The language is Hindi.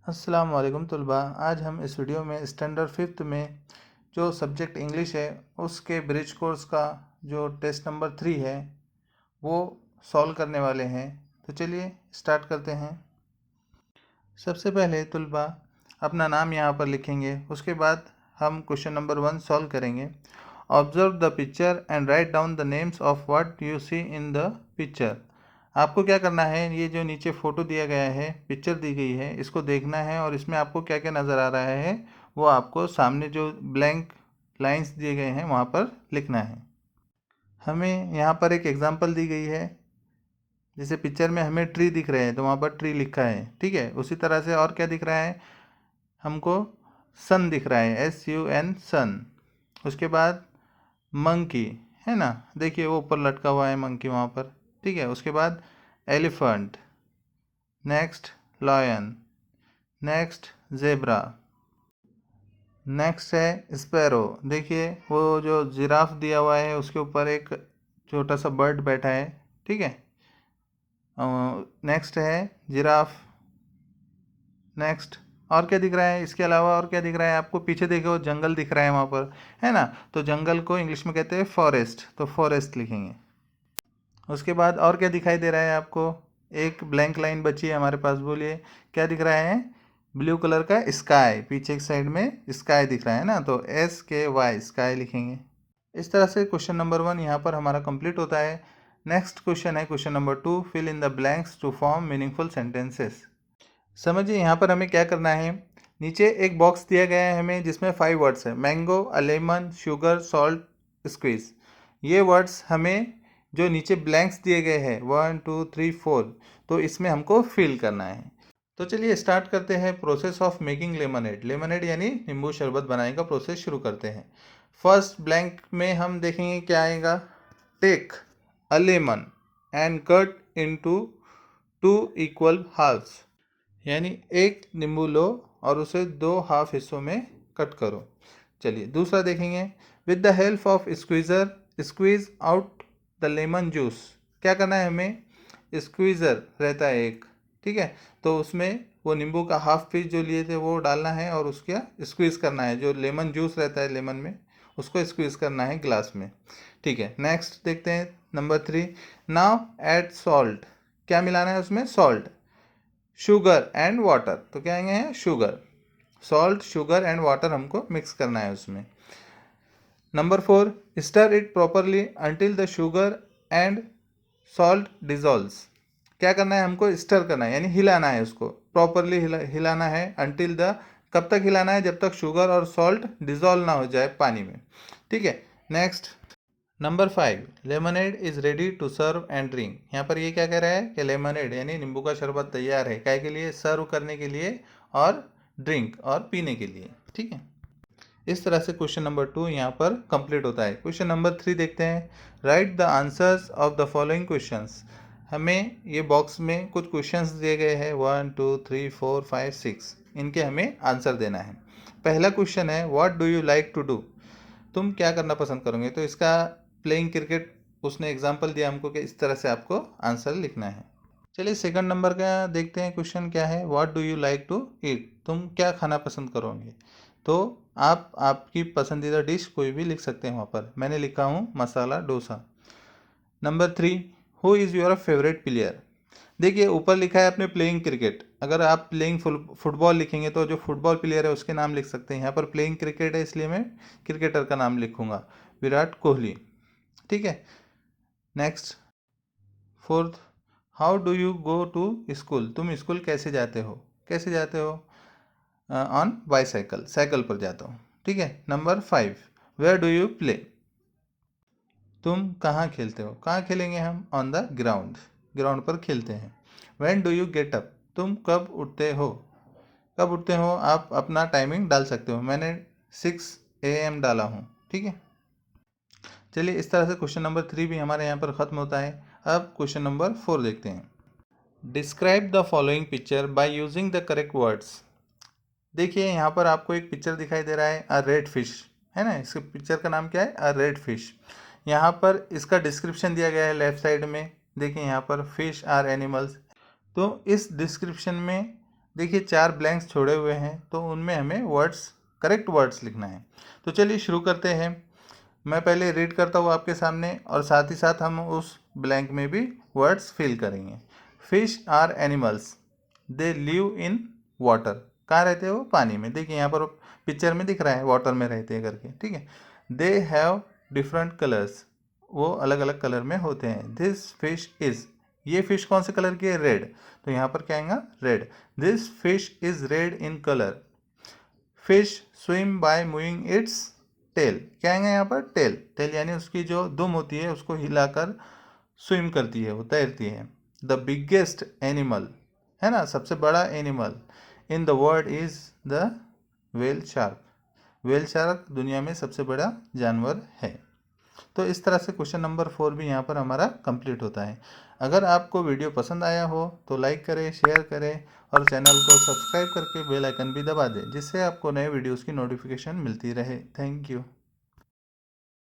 अस्सलाम वालेकुम तलबा। आज हम इस वीडियो में स्टैंडर्ड फिफ्थ में जो सब्जेक्ट इंग्लिश है उसके ब्रिज कोर्स का जो टेस्ट नंबर 3 है वो सॉल्व करने वाले हैं। तो चलिए स्टार्ट करते हैं। सबसे पहले तलबा अपना नाम यहाँ पर लिखेंगे, उसके बाद हम क्वेश्चन नंबर 1 सॉल्व करेंगे। Observe the picture and write down the names of what you see in the picture. आपको क्या करना है, ये जो नीचे फ़ोटो दिया गया है, पिक्चर दी गई है, इसको देखना है और इसमें आपको क्या क्या नज़र आ रहा है वो आपको सामने जो ब्लैंक लाइंस दिए गए हैं वहाँ पर लिखना है। हमें यहाँ पर एक एग्जांपल दी गई है, जैसे पिक्चर में हमें ट्री दिख रहे हैं तो वहाँ पर ट्री लिखा है, ठीक है। उसी तरह से और क्या दिख रहा है, हमको सन दिख रहा है, SUN सन। उसके बाद मंकी है ना, देखिए वो ऊपर लटका हुआ है मंकी वहाँ पर, ठीक है। उसके बाद elephant, next lion, next zebra, next है स्पैरो। देखिए वो जो जिराफ दिया हुआ है उसके ऊपर एक छोटा सा बर्ड बैठा है, ठीक है। नेक्स्ट है जिराफ। नेक्स्ट और क्या दिख रहा है, इसके अलावा और क्या दिख रहा है आपको, पीछे देखो जंगल दिख रहा है वहाँ पर, है ना। तो जंगल को इंग्लिश में कहते हैं फॉरेस्ट, तो फॉरेस्ट लिखेंगे। उसके बाद और क्या दिखाई दे रहा है आपको, एक ब्लैंक लाइन बची है हमारे पास, बोलिए क्या दिख रहा है। ब्लू कलर का स्काई, पीछे एक साइड में स्काई दिख रहा है ना, तो SKY स्काई लिखेंगे। इस तरह से क्वेश्चन नंबर 1 यहाँ पर हमारा कंप्लीट होता है। नेक्स्ट क्वेश्चन है question number 2, fill in the blanks to form meaningful sentences. समझिए यहाँ पर हमें क्या करना है, नीचे एक बॉक्स दिया गया है हमें जिसमें 5 वर्ड्स है, mango, a lemon, sugar, salt, squeeze. ये वर्ड्स हमें जो नीचे ब्लैंक्स दिए गए हैं 1 2 3 4, तो इसमें हमको फिल करना है। तो चलिए स्टार्ट करते हैं process of making lemonade. Lemonade यानी नींबू शरबत बनाने का प्रोसेस शुरू करते हैं। फर्स्ट ब्लैंक में हम देखेंगे क्या आएगा, take a lemon and cut into 2 equal halves, यानी एक नींबू लो और उसे 2 हाफ हिस्सों में कट करो। चलिए दूसरा देखेंगे, with the help of squeezer squeeze out the lemon juice. क्या करना है हमें, स्क्वीज़र रहता है एक, ठीक है, तो उसमें वो नींबू का हाफ पीस जो लिए थे वो डालना है और उसका स्क्वीज़ करना है, जो लेमन जूस रहता है लेमन में उसको स्क्वीज़ करना है ग्लास में, ठीक है। नेक्स्ट देखते हैं नंबर 3, नाउ ऐड सॉल्ट। क्या मिलाना है उसमें, सॉल्ट, शुगर एंड वाटर। तो क्या आएंगे हैं, sugar, salt, sugar and water हमको मिक्स करना है उसमें। Number 4, stir it properly until the sugar and salt dissolves. क्या करना है हमको, स्टर करना है यानी हिलाना है उसको, प्रॉपरली हिलाना है, अंटिल द, कब तक हिलाना है, जब तक शुगर और सॉल्ट डिजॉल्व ना हो जाए पानी में, ठीक है। Next number 5, lemonade is ready to serve and drink. यहाँ पर ये क्या कह रहा है कि लेमनेड यानी नींबू का शरबत तैयार है, काय के लिए, सर्व करने के लिए और ड्रिंक और पीने के लिए, ठीक है। इस तरह से क्वेश्चन नंबर 2 यहाँ पर कंप्लीट होता है। क्वेश्चन नंबर 3 देखते हैं, right the answers of the following questions. हमें ये बॉक्स में कुछ क्वेश्चंस दिए गए हैं 1 2 3 4 5 6, इनके हमें आंसर देना है। पहला क्वेश्चन है, what do you like to do, तुम क्या करना पसंद करोगे, तो इसका प्लेइंग क्रिकेट उसने एग्जाम्पल दिया हमको कि इस तरह से आपको आंसर लिखना है। चलिए सेकंड नंबर का देखते हैं, क्वेश्चन क्या है, what do you like to eat, तुम क्या खाना पसंद करोगे। तो आप आपकी पसंदीदा डिश कोई भी लिख सकते हैं वहाँ पर, मैंने लिखा हूँ masala dosa. Number 3, who is your favourite player. देखिए ऊपर लिखा है आपने प्लेइंग क्रिकेट, अगर आप प्लेइंग फुटबॉल लिखेंगे तो जो फुटबॉल प्लेयर है उसके नाम लिख सकते हैं, यहाँ पर प्लेइंग क्रिकेट है इसलिए मैं क्रिकेटर का नाम लिखूंगा, विराट कोहली, ठीक है। Next fourth, how do you go to school, तुम स्कूल कैसे जाते हो, कैसे जाते हो, ऑन बाईसाइकिल, साइकिल पर जाता हूँ, ठीक है। Number 5, where do you play, तुम कहाँ खेलते हो, कहाँ खेलेंगे हम, ऑन द ग्राउंड, ग्राउंड पर खेलते हैं। When do you get up, तुम कब उठते हो, कब उठते हो आप अपना टाइमिंग डाल सकते हो, मैंने 6 AM डाला हूँ, ठीक है। चलिए इस तरह से क्वेश्चन नंबर 3 भी हमारे यहाँ पर ख़त्म होता है। अब क्वेश्चन नंबर 4 देखते हैं, describe the following picture by using the correct words. देखिए यहाँ पर आपको एक पिक्चर दिखाई दे रहा है, अ रेड फिश, है ना, इसके पिक्चर का नाम क्या है, अ रेड फिश। यहाँ पर इसका डिस्क्रिप्शन दिया गया है लेफ्ट साइड में, देखिए यहाँ पर फिश आर एनिमल्स। तो इस डिस्क्रिप्शन में देखिए 4 ब्लैंक्स छोड़े हुए हैं, तो उनमें हमें वर्ड्स, करेक्ट वर्ड्स लिखना है। तो चलिए शुरू करते हैं। मैं पहले रीड करता हूँ आपके सामने और साथ ही साथ हम उस ब्लैंक में भी वर्ड्स फिल करेंगे। Fish are animals, they live in water. कहाँ रहते हैं वो? पानी में। देखिए यहाँ पर पिक्चर में दिख रहा है वाटर में रहते हैं करके, ठीक है। दे हैव डिफरेंट कलर्स, वो अलग अलग कलर में होते हैं। दिस फिश इज़, ये फिश कौन से कलर की है? रेड। तो यहाँ पर क्या आएगा? Red. This fish is red in colour. Fish swim by moving its tail. क्या आएगा यहाँ पर? टेल। टेल यानी उसकी जो दुम होती है उसको हिलाकर स्विम करती है, वो तैरती है। द बिगेस्ट एनिमल, है ना, सबसे बड़ा animal in the world is the whale shark. Whale shark दुनिया में सबसे बड़ा जानवर है। तो इस तरह से क्वेश्चन नंबर 4 भी यहाँ पर हमारा कंप्लीट होता है। अगर आपको वीडियो पसंद आया हो तो लाइक करें, शेयर करें और चैनल को सब्सक्राइब करके बेल आइकन भी दबा दें, जिससे आपको नए वीडियोस की नोटिफिकेशन मिलती रहे। Thank you.